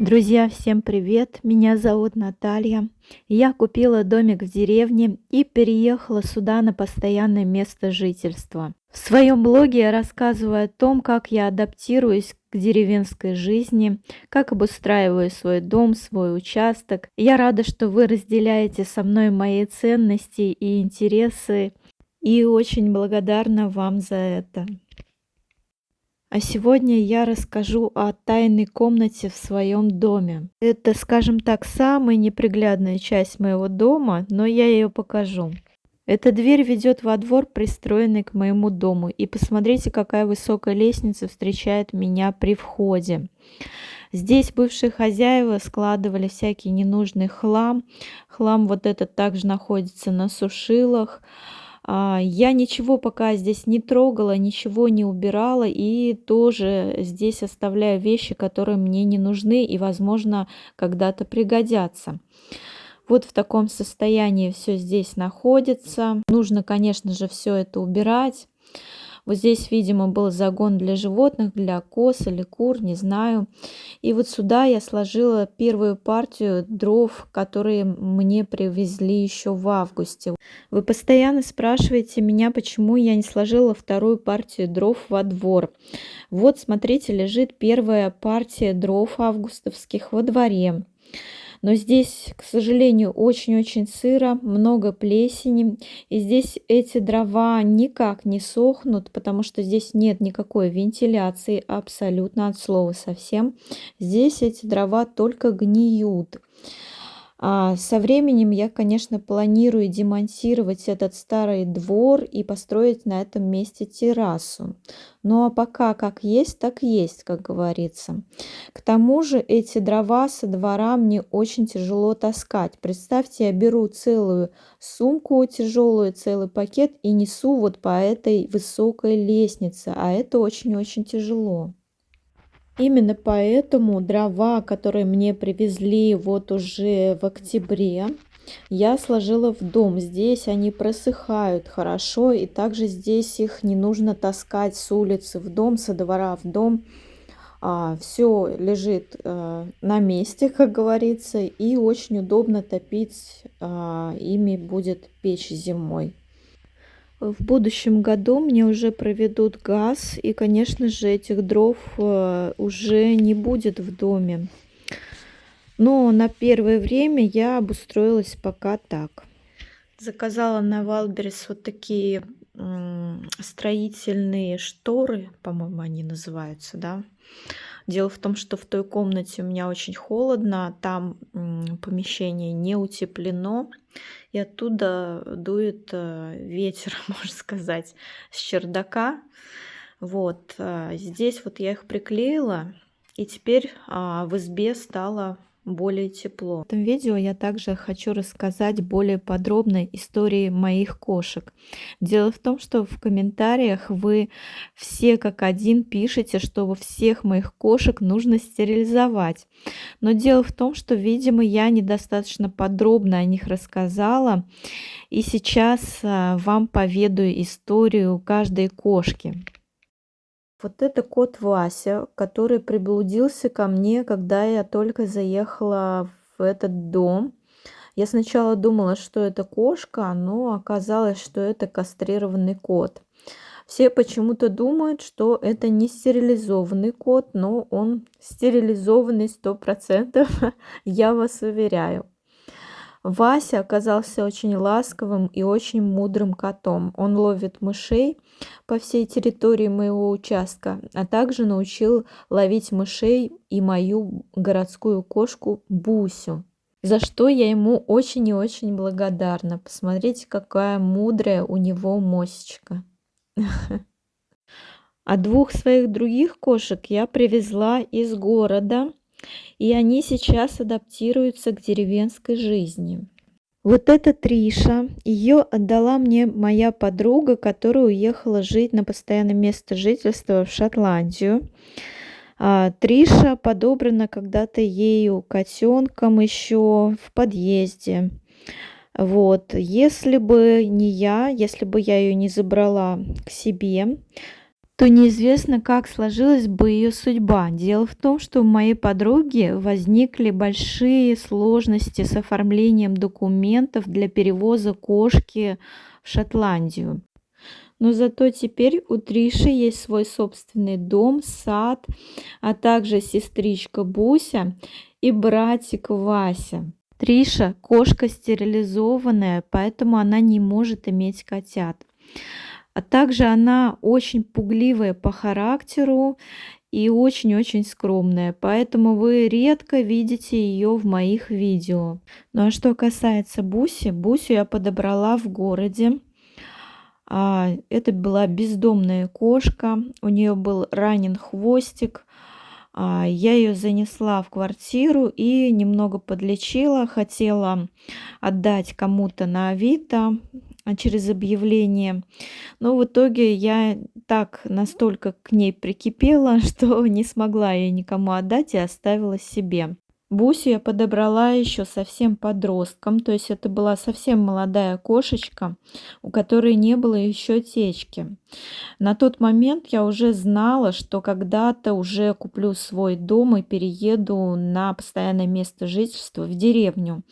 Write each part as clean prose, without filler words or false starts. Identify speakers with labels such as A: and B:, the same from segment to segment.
A: Друзья, всем привет! Меня зовут Наталья. Я купила домик в деревне и переехала сюда на постоянное место жительства. В своем блоге я рассказываю о том, как я адаптируюсь к деревенской жизни, как обустраиваю свой дом, свой участок. Я рада, что вы разделяете со мной мои ценности и интересы, и очень благодарна вам за это. А сегодня я расскажу о тайной комнате в своем доме. Это, скажем так, самая неприглядная часть моего дома, но я ее покажу. Эта дверь ведет во двор, пристроенный к моему дому. И посмотрите, какая высокая лестница встречает меня при входе. Здесь бывшие хозяева складывали всякий ненужный хлам. Хлам вот этот также находится на сушилах. Я ничего пока здесь не трогала, ничего не убирала, и тоже здесь оставляю вещи, которые мне не нужны и, возможно, когда-то пригодятся. Вот в таком состоянии все здесь находится. Нужно, конечно же, все это убирать. Вот здесь, видимо, был загон для животных, для коз или кур, не знаю. И вот сюда я сложила первую партию дров, которые мне привезли еще в августе. Вы постоянно спрашиваете меня, почему я не сложила вторую партию дров во двор. Вот, смотрите, лежит первая партия дров августовских во дворе. Но здесь, к сожалению, очень-очень сыро, много плесени. И здесь эти дрова никак не сохнут, потому что здесь нет никакой вентиляции абсолютно от слова совсем. Здесь эти дрова только гниют. Со временем я, конечно, планирую демонтировать этот старый двор и построить на этом месте террасу. Ну а пока как есть, так есть, как говорится. К тому же эти дрова со двора мне очень тяжело таскать. Представьте, я беру целую сумку тяжелую, целый пакет и несу вот по этой высокой лестнице, а это очень-очень тяжело. Именно поэтому дрова, которые мне привезли вот уже в октябре, я сложила в дом. Здесь они просыхают хорошо, и также здесь их не нужно таскать с улицы в дом, со двора в дом. Все лежит на месте, как говорится, и очень удобно топить ими будет печь зимой. В будущем году мне уже проведут газ, и, конечно же, этих дров уже не будет в доме. Но на первое время я обустроилась пока так. Заказала на Валберес вот такие строительные шторы, по-моему, они называются, да. Дело в том, что в той комнате у меня очень холодно, там помещение не утеплено, и оттуда дует ветер, можно сказать, с чердака. Вот здесь вот я их приклеила, и теперь в избе стало более тепло. В этом видео я также хочу рассказать более подробно истории моих кошек. Дело в том, что в комментариях вы все как один пишете, что всех моих кошек нужно стерилизовать. Но дело в том, что, видимо, я недостаточно подробно о них рассказала. И сейчас вам поведаю историю каждой кошки. Вот это кот Вася, который приблудился ко мне, когда я только заехала в этот дом. Я сначала думала, что это кошка, но оказалось, что это кастрированный кот. Все почему-то думают, что это не стерилизованный кот, но он стерилизованный 100%, я вас уверяю. Вася оказался очень ласковым и очень мудрым котом. Он ловит мышей по всей территории моего участка, а также научил ловить мышей и мою городскую кошку Бусю, за что я ему очень и очень благодарна. Посмотрите, какая мудрая у него мосечка. А двух своих других кошек я привезла из города, и они сейчас адаптируются к деревенской жизни. Вот эта Триша, ее отдала мне моя подруга, которая уехала жить на постоянное место жительства в Шотландию. Триша подобрана когда-то ею котенком еще в подъезде. Вот, если бы не я, если бы я ее не забрала к себе, то неизвестно, как сложилась бы ее судьба. Дело в том, что у моей подруги возникли большие сложности с оформлением документов для перевоза кошки в Шотландию. Но зато теперь у Триши есть свой собственный дом, сад, а также сестричка Буся и братик Вася. Триша кошка стерилизованная, поэтому она не может иметь котят. А также она очень пугливая по характеру и очень-очень скромная, поэтому вы редко видите ее в моих видео. Ну а что касается Буси, Бусю я подобрала в городе. Это была бездомная кошка, у нее был ранен хвостик. Я ее занесла в квартиру и немного подлечила, хотела отдать кому-то на Авито через объявление. Но в итоге я так настолько к ней прикипела, что не смогла ее никому отдать и оставила себе. Бусю я подобрала еще совсем подростком, то есть это была совсем молодая кошечка, у которой не было еще течки. На тот момент я уже знала, что когда-то уже куплю свой дом и перееду на постоянное место жительства в деревню,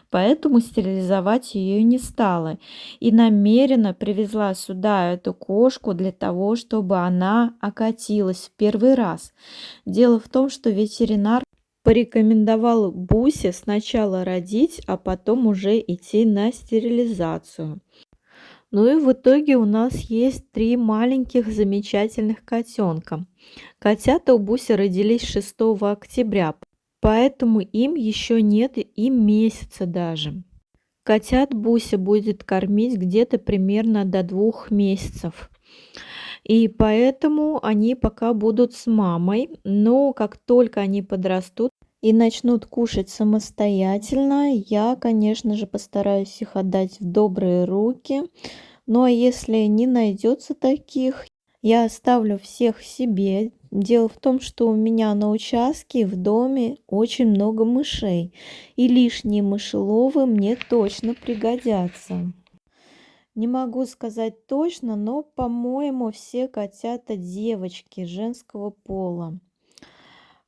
A: поэтому стерилизовать ее не стала и намеренно привезла сюда эту кошку для того, чтобы она окатилась в первый раз. Дело в том, что ветеринар порекомендовал Бусе сначала родить, а потом уже идти на стерилизацию. Ну и в итоге у нас есть 3 маленьких замечательных котенка. Котята у Буси родились 6 октября, поэтому им еще нет и месяца даже. Котят Буся будет кормить где-то примерно до 2 месяцев. И поэтому они пока будут с мамой, но как только они подрастут и начнут кушать самостоятельно, я, конечно же, постараюсь их отдать в добрые руки. Ну а если не найдется таких, я оставлю всех себе. Дело в том, что у меня на участке в доме очень много мышей, и лишние мышеловы мне точно пригодятся. Не могу сказать точно, но, по-моему, все котята девочки женского пола.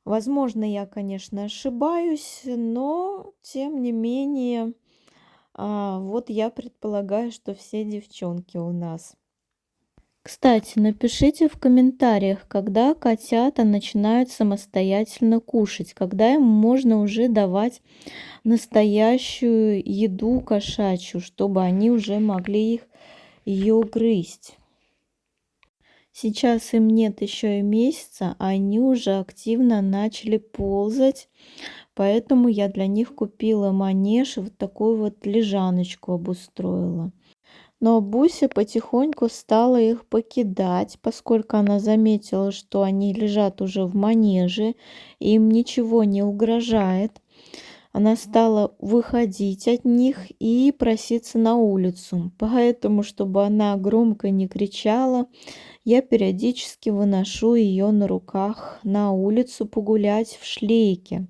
A: Возможно, я, конечно, ошибаюсь, но тем не менее, вот я предполагаю, что все девчонки у нас. Кстати, напишите в комментариях, когда котята начинают самостоятельно кушать, когда им можно уже давать настоящую еду кошачью, чтобы они уже могли ее грызть. Сейчас им нет еще и месяца, а они уже активно начали ползать, поэтому я для них купила манеж и вот такую вот лежаночку обустроила. Но Буся потихоньку стала их покидать, поскольку она заметила, что они лежат уже в манеже, им ничего не угрожает. Она стала выходить от них и проситься на улицу. Поэтому, чтобы она громко не кричала, я периодически выношу ее на руках на улицу погулять в шлейке.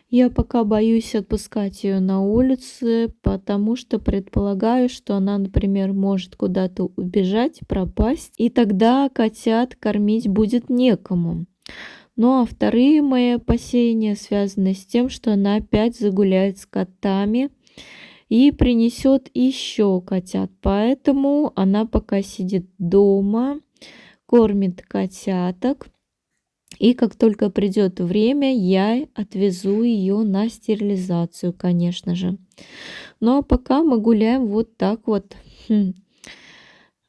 A: Я пока боюсь отпускать ее на улице, потому что предполагаю, что она, например, может куда-то убежать, пропасть, и тогда котят кормить будет некому. Ну а вторые мои опасения связаны с тем, что она опять загуляет с котами и принесет еще котят. Поэтому она пока сидит дома, кормит котяток. И как только придет время, я отвезу ее на стерилизацию, конечно же. Ну а пока мы гуляем вот так вот.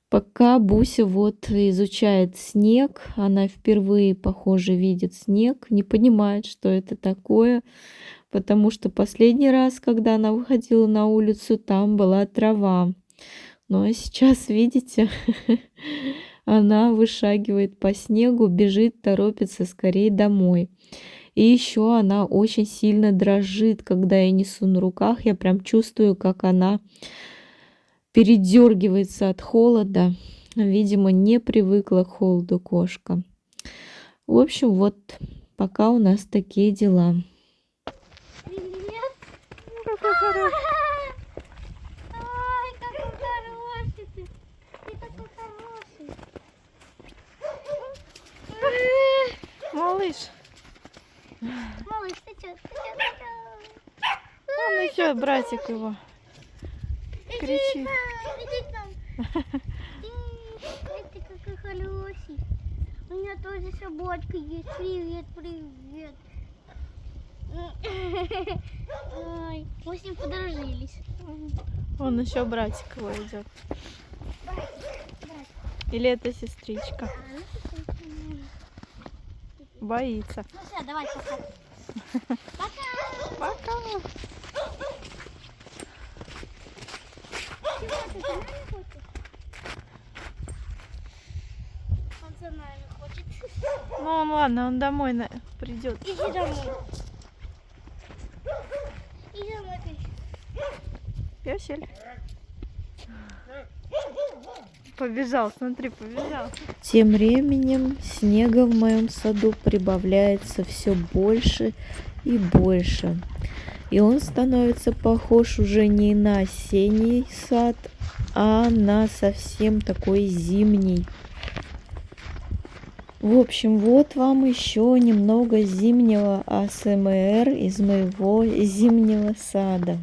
A: Пока Буся вот изучает снег, она впервые, похоже, видит снег, не понимает, что это такое, потому что последний раз, когда она выходила на улицу, там была трава. Ну а сейчас, видите, она вышагивает по снегу, бежит, торопится скорее домой. И еще она очень сильно дрожит, когда я несу на руках. Я прям чувствую, как она передергивается от холода. Видимо, не привыкла к холоду кошка. В общем, вот пока у нас такие дела.
B: Привет! Какой хороший! Ай, какой хороший ты! Ты такой хороший!
A: Он еще, братик его, кричит.
B: Иди к нам. Ты какой хороший. У меня тоже собачка есть. Привет, привет. Ой, мы с ним подружились.
A: Он еще братик его идет. Или это сестричка? Боится.
B: Ну все, давай, пока. Пока.
A: Пока.
B: Чего ты за нами хочешь? Он за нами хочет.
A: Ну он, ладно, он домой придет.
B: Иди домой. Иди домой, ты.
A: Песель. Побежал, смотри, побежал. Тем временем снега в моем саду прибавляется все больше и больше. И он становится похож уже не на осенний сад, а на совсем такой зимний. В общем, вот вам еще немного зимнего АСМР из моего зимнего сада.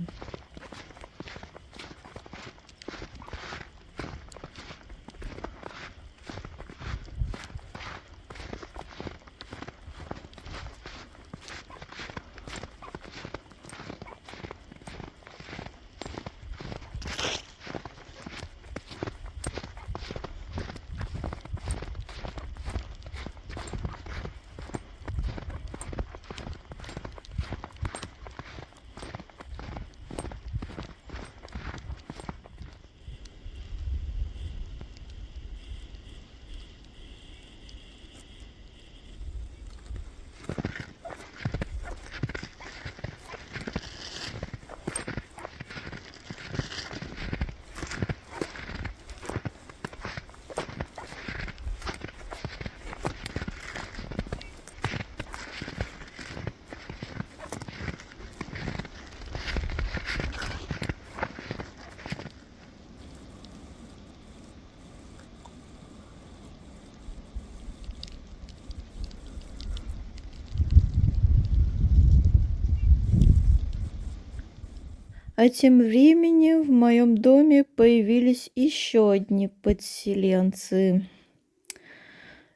A: А тем временем в моем доме появились еще одни подселенцы.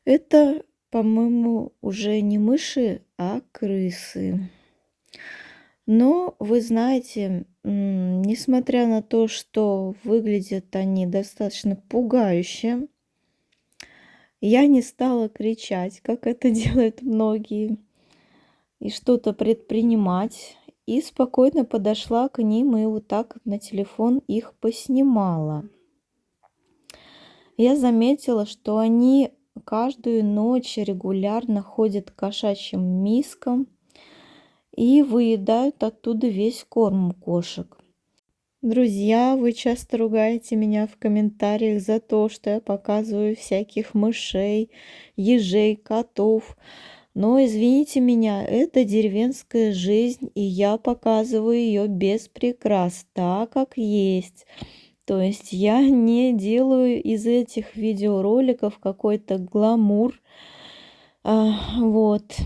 A: Это, по-моему, уже не мыши, а крысы. Но вы знаете, несмотря на то, что выглядят они достаточно пугающе, я не стала кричать, как это делают многие, и что-то предпринимать. И спокойно подошла к ним и вот так на телефон их поснимала. Я заметила, что они каждую ночь регулярно ходят к кошачьим мискам и выедают оттуда весь корм у кошек. Друзья, вы часто ругаете меня в комментариях за то, что я показываю всяких мышей, ежей, котов. Но извините меня, это деревенская жизнь, и я показываю ее без прикрас, так как есть. То есть я не делаю из этих видеороликов какой-то гламур. Вот.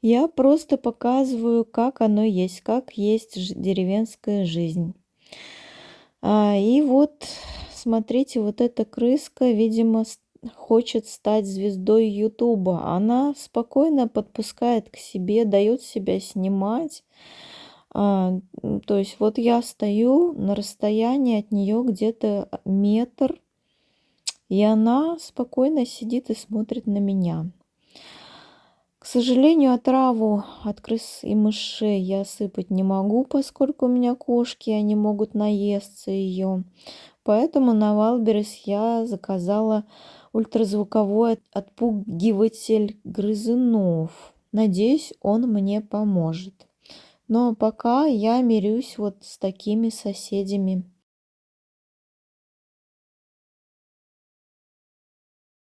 A: Я просто показываю, как оно есть, как есть деревенская жизнь. И вот, смотрите, вот эта крыска, видимо, хочет стать звездой Ютуба. Она спокойно подпускает к себе, дает себя снимать. То есть вот я стою на расстоянии от нее где-то метр, и она спокойно сидит и смотрит на меня. К сожалению, отраву от крыс и мышей я сыпать не могу, поскольку у меня кошки, они могут наесться ее. Поэтому на Вайлдберрис я заказала ультразвуковой отпугиватель грызунов. Надеюсь, он мне поможет. Но пока я мирюсь вот с такими соседями.